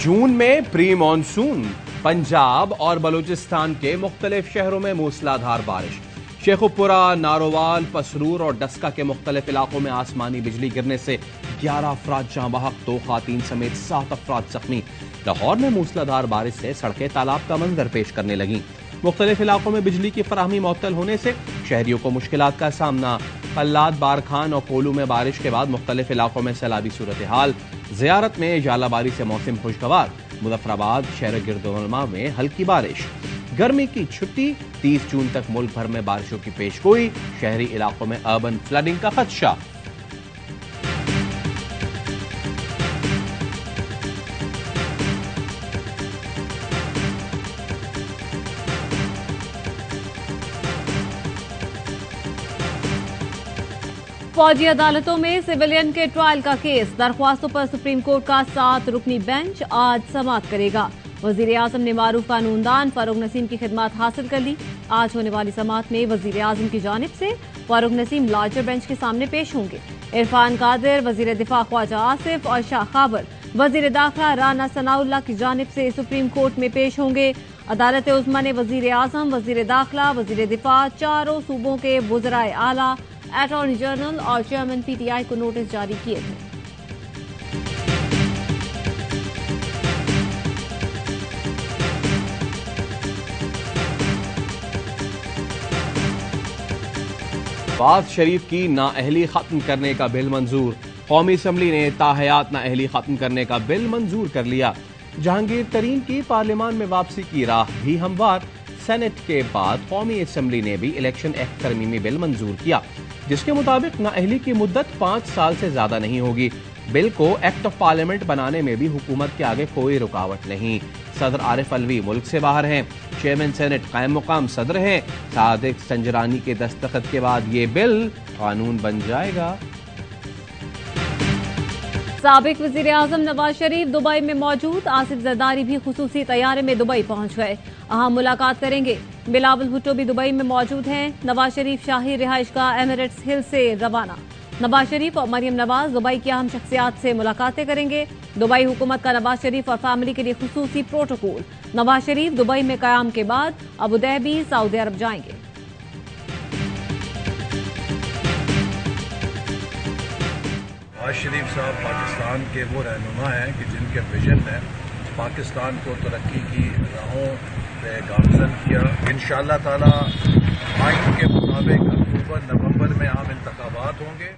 जून में pre monsoon. Punjab और बलूचिस्तान के मुख्तलिफ शहरों में मूसलाधार बारिश। शेखुपुरा, नारोवाल, पसरूर और डस्का के मुख्तलिफ इलाकों में आसमानी बिजली गिरने से 11 अफराद जाँ बहक, 2 खातीन समेत 7 अफराद जख्मी। लाहौर में मूसलाधार बारिश से सड़कें तालाब का मंजर पेश करने लगी। मुख्तलिफ इलाकों में बिजली की फराहमी मुअत्तल होने से शहरियों को मुश्किलात का सामना। पल्लाद, बारखान और कोलू में बारिश के बाद मुख्तलिफ इलाकों में सैलाबी सूरत हाल। ज़ियारत में जालाबारी से मौसम खुशगवार। मुजफ्फराबाद शहर गिरदोनमा में हल्की बारिश। गर्मी की छुट्टी। 30 जून तक मुल्क भर में बारिशों की पेशगोई। शहरी इलाकों में अर्बन फ्लडिंग का खदशा। फौजी अदालतों में सिविलियन के ट्रायल का केस। दरख्वास्तों पर सुप्रीम कोर्ट का 7 रुकनी बेंच आज समाअत करेगा। वजीर आजम ने मारूफ कानूनदान फारूक नसीम की खिदमत हासिल कर ली। आज होने वाली समाअत में वजीर आजम की जानिब से फारूक नसीम लार्जर बेंच के सामने पेश होंगे। इरफान कादिर, वजीर दिफा ख्वाजा आसिफ और शाह खाबर वजीर दाखिला राना सनाउल्लाह की जानिब से सुप्रीम कोर्ट में पेश होंगे। अदालत उज़्मा ने वजीर आजम, वजीर दाखिला, वजीर दिफा, चारों सूबों के वज़राए आला, अटॉर्नी जनरल और चेयरमैन पीटीआई को नोटिस जारी किए थे। नवाज शरीफ की नाअहली खत्म करने का बिल मंजूर। कौमी असम्बली ने ताहयात नाअहली खत्म करने का बिल मंजूर कर लिया। जहांगीर तरीन की पार्लियामान में वापसी की राह भी हमवार। सेनेट के बाद कौमी असम्बली ने भी इलेक्शन एक्ट तरमीमी बिल मंजूर किया, जिसके मुताबिक नाअहली की मुद्दत 5 साल से ज्यादा नहीं होगी। बिल को एक्ट ऑफ पार्लियामेंट बनाने में भी हुकूमत के आगे कोई रुकावट नहीं। सदर आरिफ अलवी मुल्क से बाहर हैं। चेयरमैन सेनेट कायम मुकाम सदर हैं। सादिक संजरानी के दस्तखत के बाद ये बिल कानून बन जाएगा। साबिक वजीर आजम नवाज शरीफ दुबई में मौजूद। आसिफ जरदारी भी खुसूसी तैयारे में दुबई पहुंच गए। अहम मुलाकात करेंगे। बिलावल भुट्टो भी दुबई में मौजूद हैं। नवाज शरीफ शाही रिहाइशगाह एमिरेट्स हिल से रवाना। नवाज शरीफ और मरियम नवाज दुबई की अहम शख्सियात से मुलाकातें करेंगे। दुबई हुकूमत का नवाज शरीफ और फैमिली के लिए खुसूसी प्रोटोकॉल। नवाज शरीफ दुबई में कयाम के बाद अबू धाबी, सऊदी अरब जाएंगे। नवाज शरीफ साहब पाकिस्तान के वो रहनुमा हैं कि जिनके विजन ने पाकिस्तान को तरक्की की राहों पे गामजन किया। इंशाअल्लाह ताला आइन के मुताबिक अक्टूबर-नवंबर में आम इंतखाबात होंगे।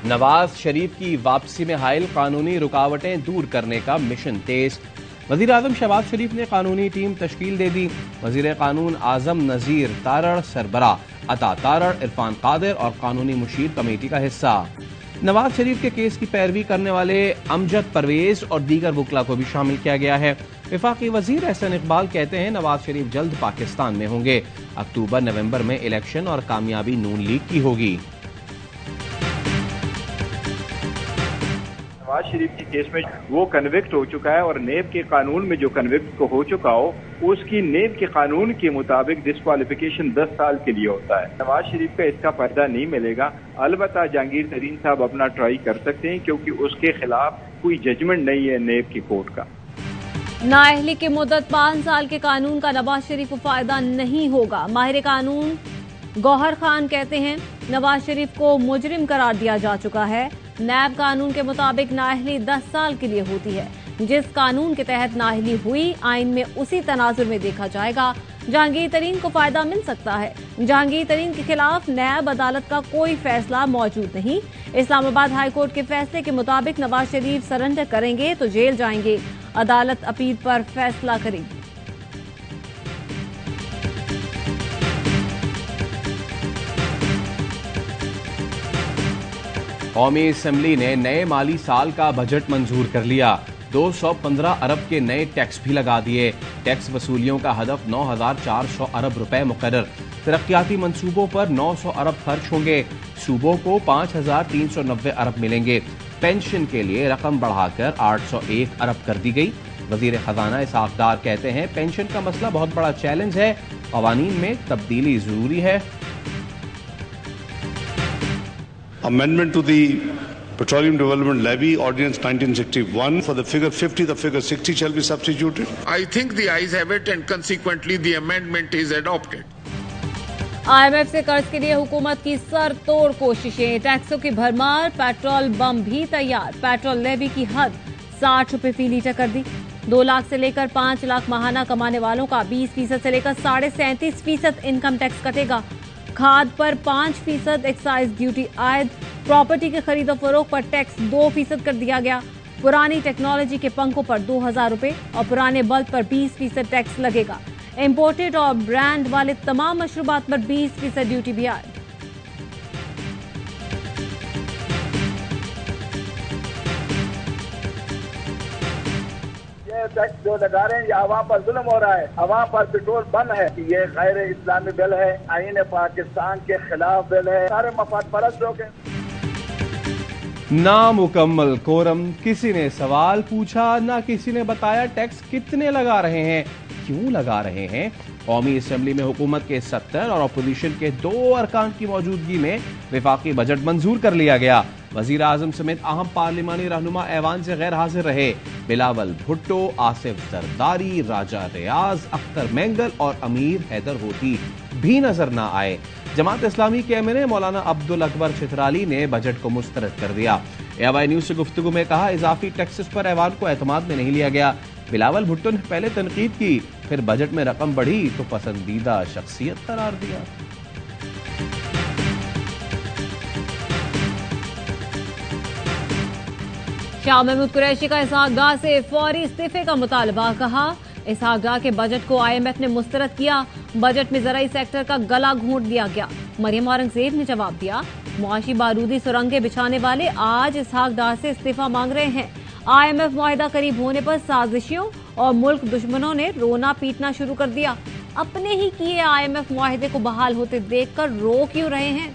नवाज शरीफ की वापसी में हायल कानूनी रुकावटें दूर करने का मिशन तेज। वजीर आजम शहबाज शरीफ ने कानूनी टीम तश्कील दे दी। वजीर कानून आजम नजीर तारड़ सरबरा, अता तारड़, इरफान कादिर और कानूनी मुशीर कमेटी का हिस्सा। नवाज शरीफ के केस की पैरवी करने वाले अमजद परवेज और दीगर वकला को भी शामिल किया गया है। वफाकी वजीर एहसन इकबाल कहते हैं नवाज शरीफ जल्द पाकिस्तान में होंगे। अक्टूबर-नवंबर में इलेक्शन और कामयाबी नून लीग की होगी। नवाज शरीफ के केस में वो कन्विक्ट हो चुका है और नेब के कानून में जो कन्विक्ट को हो चुका हो उसकी नेब के कानून के मुताबिक डिस्क्वालिफिकेशन 10 साल के लिए होता है। नवाज शरीफ का इसका फायदा नहीं मिलेगा। अलबत्ता जहांगीर तरीन साहब अपना ट्राई कर सकते हैं क्योंकि उसके खिलाफ कोई जजमेंट नहीं है नेब की कोर्ट का। नाअहली की मुद्दत 5 साल के कानून का नवाज शरीफ को फायदा नहीं होगा। माहिर कानून गौहर खान कहते हैं नवाज शरीफ को मुजरिम करार दिया जा चुका है। नैब कानून के मुताबिक नाअहली 10 साल के लिए होती है। जिस कानून के तहत नाअहली हुई आइन में उसी तनाजुर में देखा जाएगा। जहांगीर तरीन को फायदा मिल सकता है। जहांगीर तरीन के खिलाफ नैब अदालत का कोई फैसला मौजूद नहीं। इस्लामाबाद हाई कोर्ट के फैसले के मुताबिक नवाज शरीफ सरेंडर करेंगे तो जेल जाएंगे। अदालत अपील पर फैसला करेगी। कौमी असम्बली ने नए माली साल का बजट मंजूर कर लिया। 215 अरब के नए टैक्स भी लगा दिए। टैक्स वसूलियों का हदफ 9,400 अरब रुपए मुकर्रर। तरक्याती मंसूबों पर 900 अरब खर्च होंगे। सूबों को 5,390 अरब मिलेंगे। पेंशन के लिए रकम बढ़ाकर 801 अरब कर दी गई। वजीर खजाना इसहाक डार कहते हैं पेंशन का मसला बहुत बड़ा चैलेंज है। कवानीन में तब्दीली जरूरी है। Amendment to the Petroleum Development Levy Ordinance 1961. For the figure 50, the figure 60 shall be substituted. I think the ayes have it and consequently the amendment is adopted. IMF से कर्ज के लिए हुकूमत की सर तोड़ कोशिशें, टैक्सों की भरमार, पेट्रोल बम भी तैयार। पेट्रोल लेवी की हद 60 रुपए फी लीटर कर दी। 2 लाख से लेकर 5 लाख माहाना कमाने वालों का 20% से लेकर 37.5% इनकम टैक्स कटेगा। खाद पर 5% एक्साइज ड्यूटी आयद। प्रॉपर्टी के खरीदो फरोख्त पर टैक्स 2% कर दिया गया। पुरानी टेक्नोलॉजी के पंखों पर 2000 रुपए और पुराने बल्ब पर 20% टैक्स लगेगा। इंपोर्टेड और ब्रांड वाले तमाम मशरूबात पर 20% ड्यूटी भी आयद। टैक्स जो लगा रहे हैं ये अवाम पर जुल्म हो रहा है, अवाम पर पेट्रोल बंद है। ये गैर इस्लामी बिल है, आईन पाकिस्तान के खिलाफ बिल है, सारे मफाद परस्त लोग हैं। नामुकम्मल कोरम, किसी ने सवाल पूछा ना किसी ने बताया टैक्स कितने लगा रहे हैं, क्यों लगा रहे हैं। कौमी असेंबली में हुकूमत के 70 और अपोजिशन के 2 अरकान की मौजूदगी में विफाकी बजट मंजूर कर लिया गया। वजीर आजम समेत अहम पार्लिमानी रहनुमा ऐवान से गैर हाजिर रहे। बिलावल भुट्टो, आसिफ जरदारी, राजा रियाज, अख्तर मेंगल और अमीर हैदर होती भी नजर न आए। जमात इस्लामी के एमएनए मौलाना अब्दुल अकबर चित्राली ने बजट को मुस्तरद कर दिया। एवाई न्यूज से गुफ्तगू में कहा, इजाफी टैक्सेस पर ऐवान को एतमाद में नहीं लिया गया। बिलावल भुट्टो ने पहले तनकीद की, फिर बजट में रकम बढ़ी तो पसंदीदा शख्सियत करार दिया। शाह महमूद कुरैशी का इसहाक डार से फौरी इस्तीफे का मुतालबा। कहा, इसहाक डार के बजट को IMF ने मुस्तरद किया। बजट में ज़राई सेक्टर का गला घोंट दिया गया। मरियम औरंगजेब ने जवाब दिया, मुआशी बारूदी सुरंगें बिछाने वाले आज इसहाक डार से इस्तीफा मांग रहे हैं। IMF मुआहिदा करीब होने पर साजिशियों और मुल्क दुश्मनों ने रोना पीटना शुरू कर दिया। अपने ही किए IMF मुआहिदे को बहाल होते देखकर रो क्यों रहे हैं।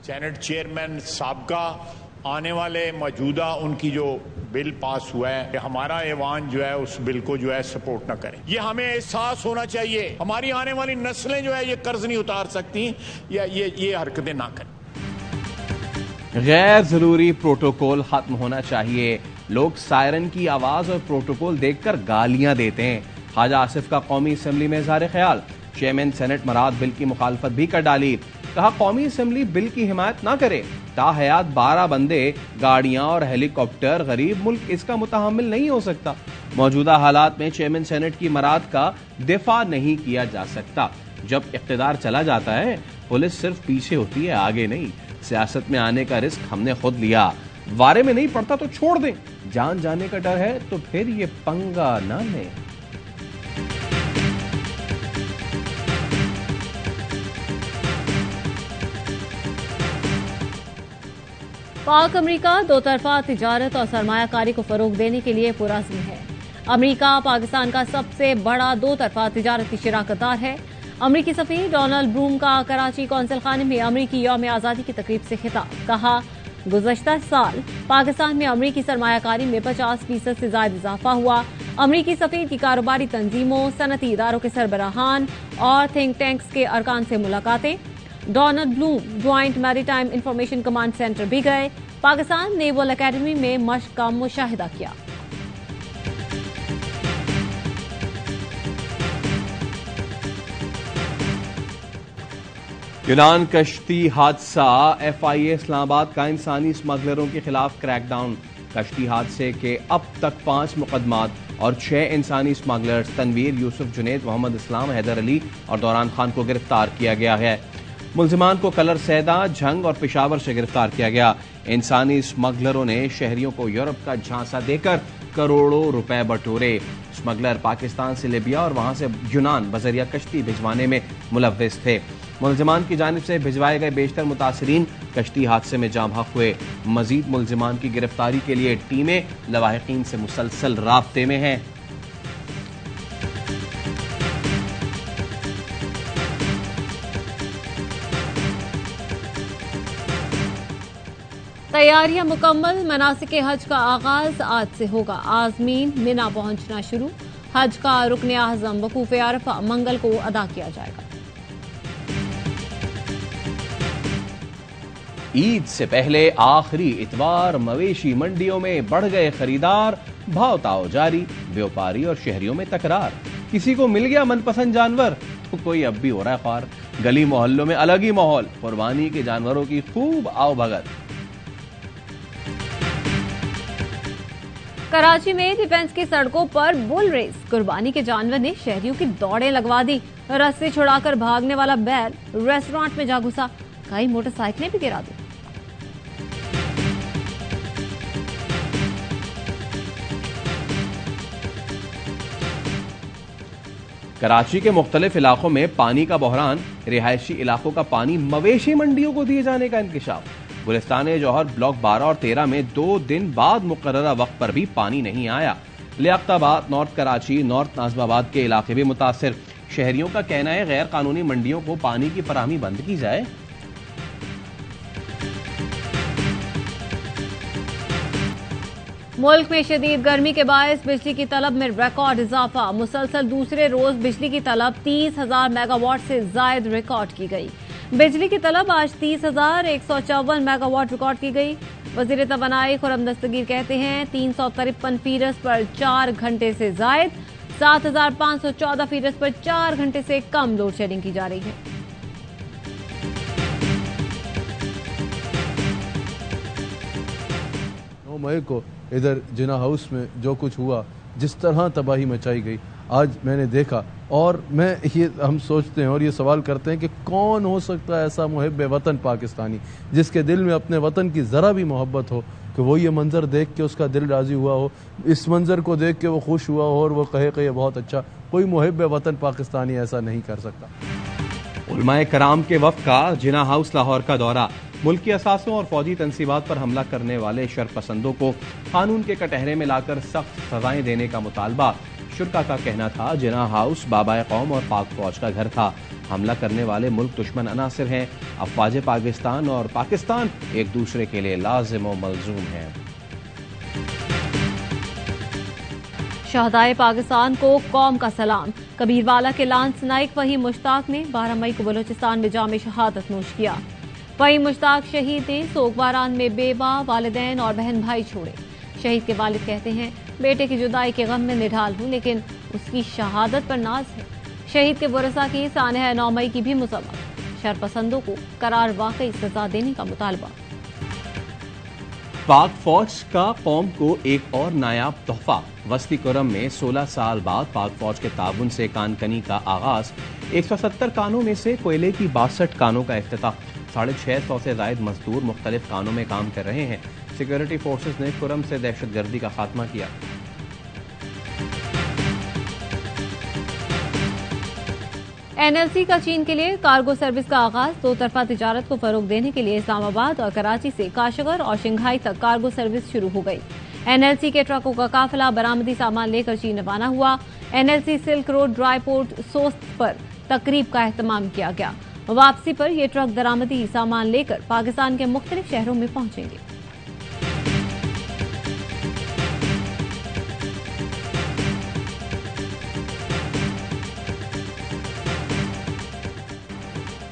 सेनेट चेयरमैन साबका आने वाले मौजूदा उनकी जो बिल पास हुआ है, हमारा ऐवान जो है उस बिल को जो है सपोर्ट ना करें। ये हमें एहसास होना चाहिए, हमारी आने वाली नस्लें जो है ये कर्ज नहीं उतार सकती या ये हरकतें ना करें। गैर जरूरी प्रोटोकॉल खत्म होना चाहिए। लोग सायरन की आवाज और प्रोटोकॉल देखकर गालियां देते हैं। ख्वाजा आसिफ का कौमी असेंबली में इज़हार ख्याल। चेयरमैन सेनेट मराद बिल की मुखालफत भी कर डाली। कहा, कौमी असेंबली बिल की हिमायत ना करे। ताहयात 12 बंदे, गाड़ियां और हेलीकॉप्टर, गरीब मुल्क इसका मुतहम्मिल नहीं हो सकता। मौजूदा हालात में चेयरमैन सेनेट की मराद का दिफा नहीं किया जा सकता। जब इख्तिदार चला जाता है, पुलिस सिर्फ पीछे होती है, आगे नहीं। सियासत में आने का रिस्क हमने खुद लिया। वारे में नहीं पड़ता तो छोड़ दें। जान जाने का डर है तो फिर ये पंगा ना लें। पाक अमरीका दो तरफा तिजारत और सरमायाकारी को फरोग देने के लिए पुरअज़्म है। अमरीका पाकिस्तान का सबसे बड़ा दो तरफा तिजारती शराकतदार है। अमरीकी सफीर डोनाल्ड ब्रूम का कराची कौंसल खाने में अमरीकी यौम आज़ादी की तकरीब से खिताब। कहा, गुज़श्ता साल पाकिस्तान में अमरीकी सरमायाकारी में 50% से ज्यादा इजाफा हुआ। अमरीकी सफीर की कारोबारी तंजीमों, सनती इदारों के सरबराहान और थिंक टैंक्स के अरकान से मुलाकातें। Donald Bloom joint maritime information command centre भी गए। पाकिस्तान नेवल अकेडमी में मश्क का मुशाहिदा किया। यूनान कश्ती हादसा, FIA इस्लामाबाद का इंसानी स्मगलरों के खिलाफ क्रैकडाउन। कश्ती हादसे के अब तक 5 मुकदमात और 6 इंसानी स्मगलर्स तनवीर, यूसुफ, जुनेद, मोहम्मद इस्लाम, हैदर अली और दौरान खान को गिरफ्तार किया गया है। मुल्जिमान को कलर सैदा, झंग और पेशावर से गिरफ्तार किया गया। इंसानी स्मगलरों ने शहरियों को यूरोप का झांसा देकर करोड़ों रुपए बटोरे। स्मगलर पाकिस्तान से लिबिया और वहां से यूनान बजरिया कश्ती भिजवाने में मुलव्विस थे। मुल्जिमान की जानिब से भिजवाए गए बेशतर मुतासरीन कश्ती हादसे में जाँ बहक हुए। मजीद मुल्जिमान की गिरफ्तारी के लिए टीमें लवाहिकीन से मुसलसल राब्ते में हैं। तैयारियां मुकम्मल। मनासिक हज का आगाज आज से होगा। आजमीन मिना पहुंचना शुरू। हज का रुकन आज़म वकूफ़ अरफा मंगल को अदा किया जाएगा। ईद से पहले आखिरी इतवार मवेशी मंडियों में बढ़ गए खरीदार, भाव ताव जारी, व्यापारी और शहरियों में तकरार। किसी को मिल गया मनपसंद जानवर तो कोई अब भी हो रहा है ख्वार। गली मोहल्लों में अलग ही माहौल, कुर्बानी के जानवरों की खूब आवभगत। कराची में डिफेंस की सड़कों पर बुल रेस, कुर्बानी के जानवर ने शहरियों की दौड़ें लगवा दी। रस्सी छुड़ाकर भागने वाला बैल रेस्टोरेंट में जा घुसा, कई मोटरसाइकिलें भी गिरा दी। कराची के मुख्तलिफ इलाकों में पानी का बहरान, रिहायशी इलाकों का पानी मवेशी मंडियों को दिए जाने का इंकशाफ। गुलिस्तान जौहर ब्लॉक 12 और 13 में 2 दिन बाद मुकर्ररा वक्त पर भी पानी नहीं आया। लियाकताबाद, नॉर्थ कराची, नॉर्थ नाजमाबाद के इलाके भी मुतासिर। शहरियों का कहना है गैर कानूनी मंडियों को पानी की फराहमी बंद की जाए। मुल्क में शदीद गर्मी के बायस बिजली की तलब में रिकॉर्ड इजाफा। मुसलसल दूसरे रोज बिजली की तलब 30,000 मेगावाट से जायद रिकॉर्ड की गई। बिजली की तलब आज 30,154 मेगावाट रिकॉर्ड की गई। वजीर तवानाई खुर्रम दस्तगीर कहते हैं 353 फीसद पर 4 घंटे से जायद, 7,514 फीसद पर 4 घंटे से कम लोड शेडिंग की जा रही है। मई को इधर जिना हाउस में जो कुछ हुआ, जिस तरह तबाही मचाई गई, आज मैंने देखा। और हम सोचते हैं और ये सवाल करते हैं कि कौन हो सकता है ऐसा मुहिब वतन पाकिस्तानी जिसके दिल में अपने वतन की ज़रा भी मोहब्बत हो कि वो ये मंज़र देख के उसका दिल राज़ी हुआ हो, इस मंज़र को देख के वो खुश हुआ हो और वो कहे कि ये बहुत अच्छा। कोई मुहिब वतन पाकिस्तानी ऐसा नहीं कर सकता। उलमाए कराम के वफ़द का जिना हाउस लाहौर का दौरा। मुल्की असासों और फौजी तनसीबात पर हमला करने वाले शरपसंदों को कानून के कटहरे में लाकर सख्त सजाएं देने का मुतालबा। शुरा का कहना था जिना हाउस बाबाए कौम और पाक फौज का घर था। हमला करने वाले मुल्क दुश्मन अनासिर हैं। अफवाज पाकिस्तान और पाकिस्तान एक दूसरे के लिए लाजिम व मलजूम हैं। शहदाए पाकिस्तान को कौम का सलाम। कबीरवाला के लांस नाइक फहीम मुश्ताक ने 12 मई को बलोचिस्तान में जाम शहादत नोश किया। फहीम मुश्ताक शहीद ने सोगवारान में बेवा, वालिदैन और बहन भाई छोड़े। शहीद के वालिद कहते हैं बेटे की जुदाई के गम में निढाल हूं, लेकिन उसकी शहादत पर नाज है। शहीद के वरसा की सानह 9 मई की भी मुसम्मत। शरपसंदों को करार वाकई सजा देने का मुतालबा। पाक फौज का कौम को एक और नायाब तोहफा। वस्ती कुरम में 16 साल बाद पाक फौज के ताउन से कानकनी का आगाज। 170 कानों में से कोयले की 62 कानों का इफ्तिताह। 650 से जायद मजदूर मुख्तलिफ कानों में काम कर रहे हैं। सिक्योरिटी फोर्सेस ने कुरम से दहशतगर्दी का खात्मा किया। एनएलसी का चीन के लिए कार्गो सर्विस का आगाज। 2 तरफा तिजारत को फरोग देने के लिए इस्लामाबाद और कराची से काशगर और शंघाई तक कार्गो सर्विस शुरू हो गई। एनएलसी के ट्रकों का काफिला बरामदी सामान लेकर चीन रवाना हुआ। NLC silk road dry port Sost पर तकरीब का एहतमाम किया गया। वापसी पर ये ट्रक दरामदी सामान लेकर पाकिस्तान के मुख्तलिफ शहरों में पहुंचेंगे।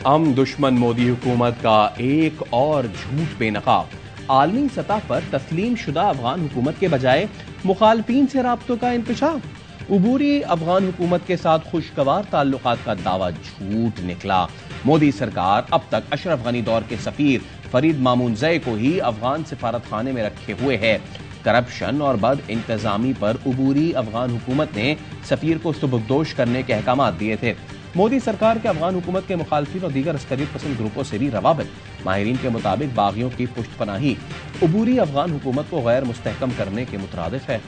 हम दुश्मन मोदी हुकूमत का एक और झूठ बेनकाब। आलमी सतह पर तस्लीम शुदा अफगान हुकूमत के बजाय मुखालफीन से राब्तों का इंकशाफ। उबूरी अफगान हुकूमत के साथ खुशगवार ताल्लुकात का दावा झूठ निकला। मोदी सरकार अब तक अशरफ गनी दौर के सफीर फरीद मामूनजई को ही अफगान सिफारत खाने में रखे हुए है। करप्शन और बद इंतजामी पर उबूरी अफगान हुकूमत ने सफीर को सुबुकदोश करने के अहकाम दिए थे। मोदी सरकार के अफगान हुकूमत के मुखालफिन और दीगर अस्करियत पसंद ग्रुपों से भी रवाबित। माहिरीन के मुताबिक बागियों की पुष्ट पनाही उबूरी अफगान हुकूमत को गैर मुस्तहकम करने के मुतरादिफ है।